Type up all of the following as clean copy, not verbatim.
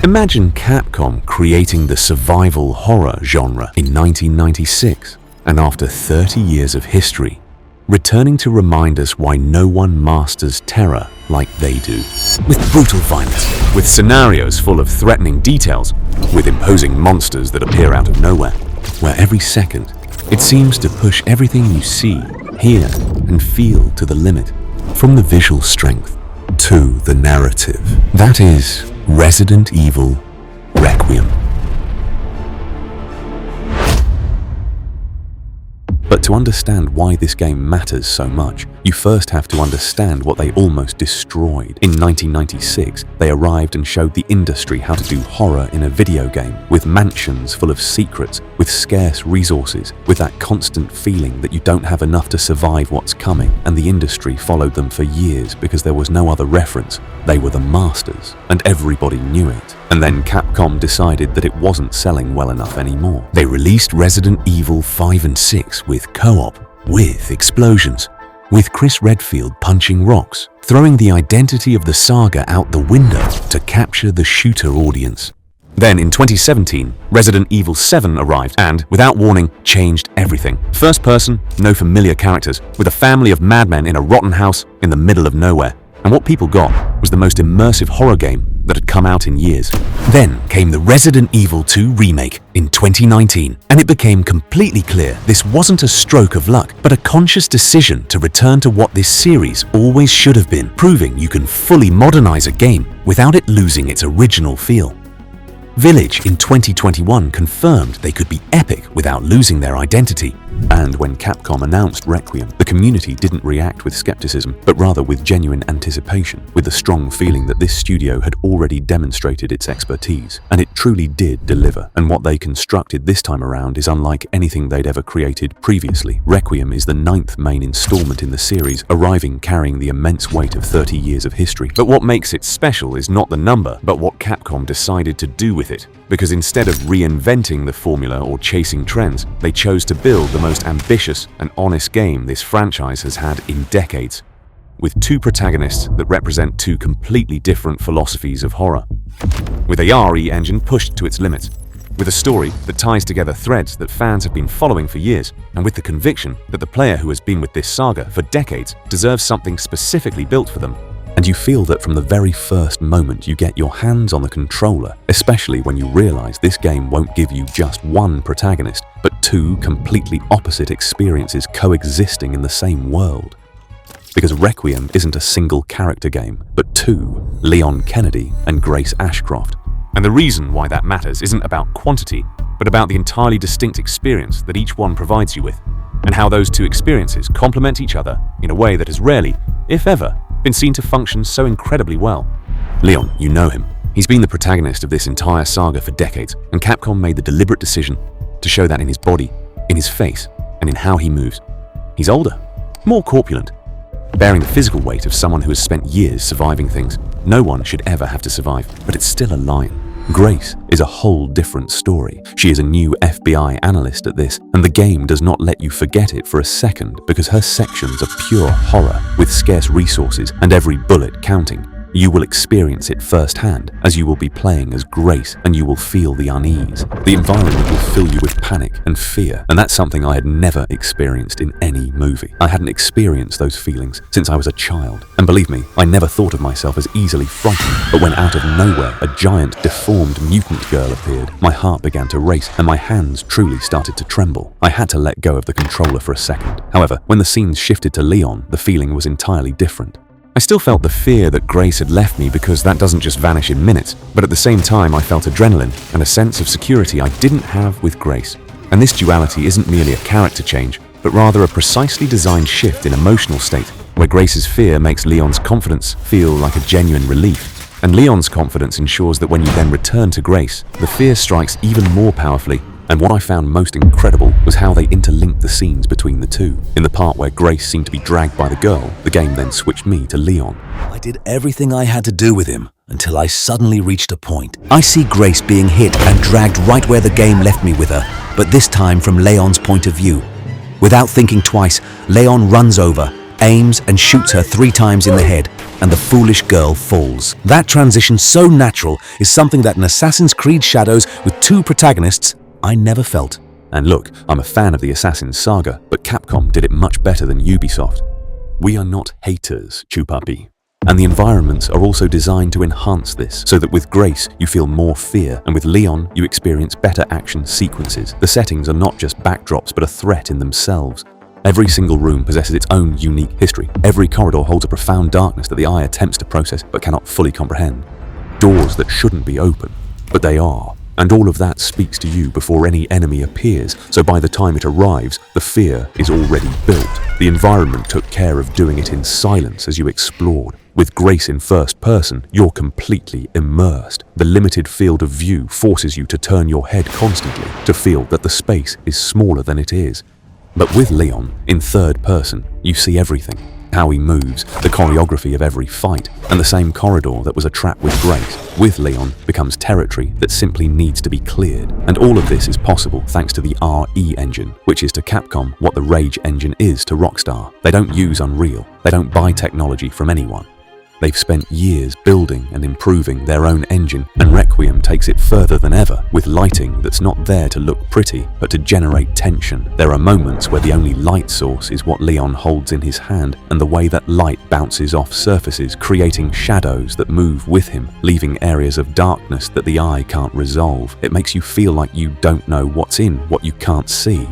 Imagine Capcom creating the survival horror genre in 1996, and after 30 years of history, returning to remind us why no one masters terror like they do. With brutal violence, with scenarios full of threatening details, with imposing monsters that appear out of nowhere, where every second, it seems to push everything you see, hear, and feel to the limit, from the visual strength to the narrative. That is Resident Evil Requiem. But to understand why this game matters so much, you first have to understand what they almost destroyed. In 1996, they arrived and showed the industry how to do horror in a video game, with mansions full of secrets, with scarce resources, with that constant feeling that you don't have enough to survive what's coming, and the industry followed them for years because there was no other reference. They were the masters, and everybody knew it. And then Capcom decided that it wasn't selling well enough anymore. They released Resident Evil 5 and 6 with co-op, with explosions, with Chris Redfield punching rocks, throwing the identity of the saga out the window to capture the shooter audience. Then in 2017, Resident Evil 7 arrived and, without warning, changed everything. First person, no familiar characters, with a family of madmen in a rotten house in the middle of nowhere. And what people got was the most immersive horror game that had come out in years. Then came the Resident Evil 2 remake in 2019, and it became completely clear this wasn't a stroke of luck, but a conscious decision to return to what this series always should have been, proving you can fully modernize a game without it losing its original feel. Village in 2021 confirmed they could be epic without losing their identity. And when Capcom announced Requiem, the community didn't react with skepticism, but rather with genuine anticipation, with the strong feeling that this studio had already demonstrated its expertise. And it truly did deliver, and what they constructed this time around is unlike anything they'd ever created previously. Requiem is the 9th main installment in the series, arriving carrying the immense weight of 30 years of history. But what makes it special is not the number, but what Capcom decided to do with it. Because instead of reinventing the formula or chasing trends, they chose to build the most ambitious and honest game this franchise has had in decades, with two protagonists that represent two completely different philosophies of horror, with a RE engine pushed to its limits, with a story that ties together threads that fans have been following for years, and with the conviction that the player who has been with this saga for decades deserves something specifically built for them. And you feel that from the very first moment you get your hands on the controller, especially when you realize this game won't give you just one protagonist, but two completely opposite experiences coexisting in the same world. Because Requiem isn't a single character game, but two, Leon Kennedy and Grace Ashcroft. And the reason why that matters isn't about quantity, but about the entirely distinct experience that each one provides you with, and how those two experiences complement each other in a way that has rarely, if ever, been seen to function so incredibly well. Leon, you know him. He's been the protagonist of this entire saga for decades, and Capcom made the deliberate decision to show that in his body, in his face, and in how he moves. He's older, more corpulent, bearing the physical weight of someone who has spent years surviving things no one should ever have to survive, but it's still a lion. Grace is a whole different story. She is a new FBI analyst at this, and the game does not let you forget it for a second because her sections are pure horror with scarce resources and every bullet counting. You will experience it firsthand as you will be playing as Grace, and you will feel the unease. The environment will fill you with panic and fear, and that's something I had never experienced in any movie. I hadn't experienced those feelings since I was a child, and believe me, I never thought of myself as easily frightened, but when out of nowhere a giant, deformed mutant girl appeared, my heart began to race and my hands truly started to tremble. I had to let go of the controller for a second. However, when the scenes shifted to Leon, the feeling was entirely different. I still felt the fear that Grace had left me because that doesn't just vanish in minutes, but at the same time I felt adrenaline and a sense of security I didn't have with Grace. And this duality isn't merely a character change, but rather a precisely designed shift in emotional state, where Grace's fear makes Leon's confidence feel like a genuine relief. And Leon's confidence ensures that when you then return to Grace, the fear strikes even more powerfully. And what I found most incredible was how they interlinked the scenes between the two. In the part where Grace seemed to be dragged by the girl, the game then switched me to Leon. I did everything I had to do with him until I suddenly reached a point. I see Grace being hit and dragged right where the game left me with her, but this time from Leon's point of view. Without thinking twice, Leon runs over, aims and shoots her 3 times in the head, and the foolish girl falls. That transition, so natural, is something that in Assassin's Creed Shadows with 2 protagonists, I never felt. And look, I'm a fan of the Assassin's saga, but Capcom did it much better than Ubisoft. We are not haters, Chupapi. And the environments are also designed to enhance this, so that with Grace you feel more fear, and with Leon you experience better action sequences. The settings are not just backdrops but a threat in themselves. Every single room possesses its own unique history. Every corridor holds a profound darkness that the eye attempts to process but cannot fully comprehend. Doors that shouldn't be open, but they are. And all of that speaks to you before any enemy appears, so by the time it arrives, the fear is already built. The environment took care of doing it in silence as you explored. With Grace in first person, you're completely immersed. The limited field of view forces you to turn your head constantly, to feel that the space is smaller than it is. But with Leon, in third person, you see everything. How he moves, the choreography of every fight, and the same corridor that was a trap with Grace, with Leon, becomes territory that simply needs to be cleared. And all of this is possible thanks to the RE engine, which is to Capcom what the Rage engine is to Rockstar. They don't use Unreal, they don't buy technology from anyone. They've spent years building and improving their own engine, and Requiem takes it further than ever, with lighting that's not there to look pretty, but to generate tension. There are moments where the only light source is what Leon holds in his hand, and the way that light bounces off surfaces, creating shadows that move with him, leaving areas of darkness that the eye can't resolve. It makes you feel like you don't know what's in what you can't see.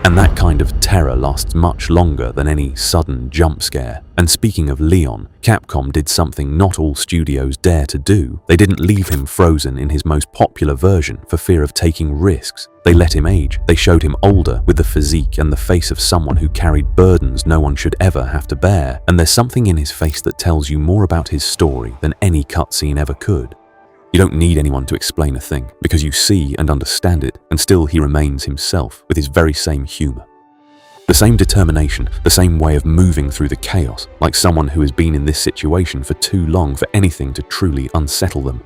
And that kind of terror lasts much longer than any sudden jump scare. And speaking of Leon, Capcom did something not all studios dare to do. They didn't leave him frozen in his most popular version for fear of taking risks. They let him age. They showed him older, with the physique and the face of someone who carried burdens no one should ever have to bear. And there's something in his face that tells you more about his story than any cutscene ever could. You don't need anyone to explain a thing, because you see and understand it, and still he remains himself, with his very same humor. The same determination, the same way of moving through the chaos, like someone who has been in this situation for too long for anything to truly unsettle them.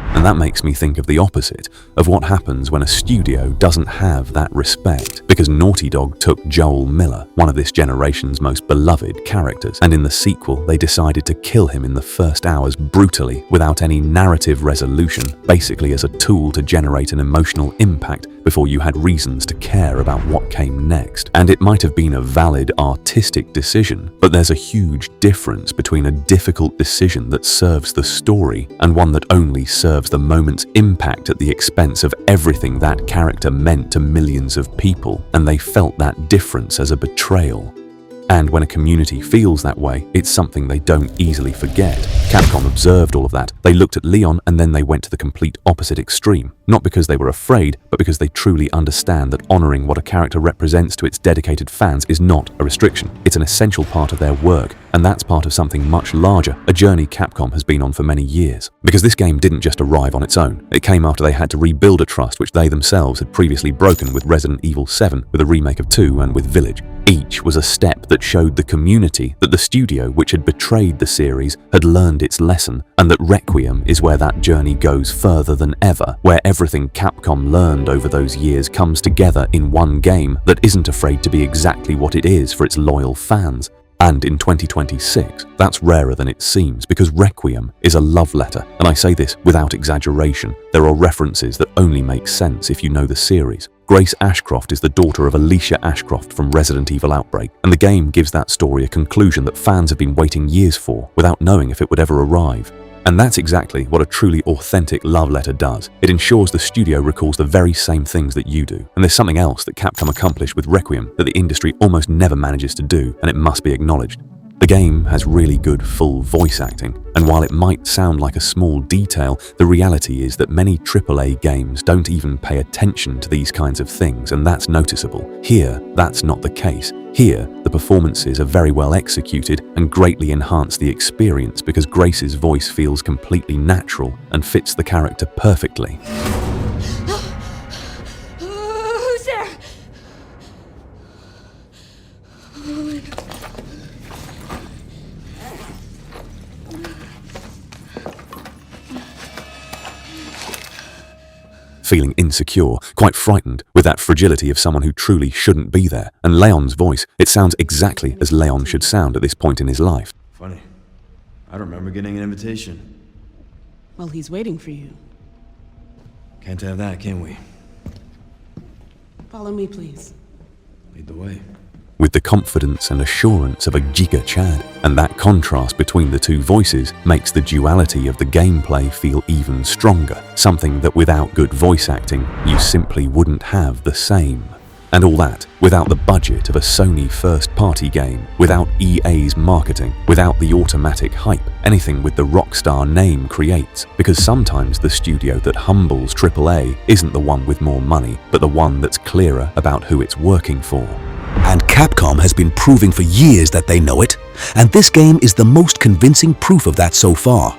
And that makes me think of the opposite, of what happens when a studio doesn't have that respect. Because Naughty Dog took Joel Miller, one of this generation's most beloved characters, and in the sequel they decided to kill him in the first hours brutally, without any narrative resolution, basically as a tool to generate an emotional impact before you had reasons to care about what came next. And it might have been a valid artistic decision, but there's a huge difference between a difficult decision that serves the story and one that only serves the moment's impact at the expense of everything that character meant to millions of people, and they felt that difference as a betrayal. And when a community feels that way, it's something they don't easily forget. Capcom observed all of that. They looked at Leon and then they went to the complete opposite extreme. Not because they were afraid, but because they truly understand that honoring what a character represents to its dedicated fans is not a restriction. It's an essential part of their work, and that's part of something much larger, a journey Capcom has been on for many years. Because this game didn't just arrive on its own. It came after they had to rebuild a trust which they themselves had previously broken with Resident Evil 7, with a remake of 2, and with Village. Each was a step that showed the community that the studio which had betrayed the series had learned its lesson, and that Requiem is where that journey goes further than ever, where everything Capcom learned over those years comes together in one game that isn't afraid to be exactly what it is for its loyal fans. And in 2026, that's rarer than it seems, because Requiem is a love letter, and I say this without exaggeration. There are references that only make sense if you know the series. Grace Ashcroft is the daughter of Alicia Ashcroft from Resident Evil Outbreak, and the game gives that story a conclusion that fans have been waiting years for, without knowing if it would ever arrive. And that's exactly what a truly authentic love letter does. It ensures the studio recalls the very same things that you do. And there's something else that Capcom accomplished with Requiem that the industry almost never manages to do, and it must be acknowledged. The game has really good full voice acting, and while it might sound like a small detail, the reality is that many AAA games don't even pay attention to these kinds of things, and that's noticeable. Here, that's not the case. Here, the performances are very well executed and greatly enhance the experience because Grace's voice feels completely natural and fits the character perfectly. Who's there? feeling insecure, quite frightened, with that fragility of someone who truly shouldn't be there. And Leon's voice, it sounds exactly as Leon should sound at this point in his life. Funny. I don't remember getting an invitation. Well, he's waiting for you. Can't have that, can we? Follow me, please. Lead the way. With the confidence and assurance of a Giga Chad, and that contrast between the two voices makes the duality of the gameplay feel even stronger, something that without good voice acting, you simply wouldn't have the same. And all that without the budget of a Sony first-party game, without EA's marketing, without the automatic hype, anything with the Rockstar name creates, because sometimes the studio that humbles AAA isn't the one with more money, but the one that's clearer about who it's working for. And Capcom has been proving for years that they know it, and this game is the most convincing proof of that so far.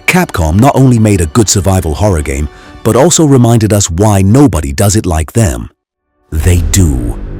Capcom not only made a good survival horror game, but also reminded us why nobody does it like them. They do.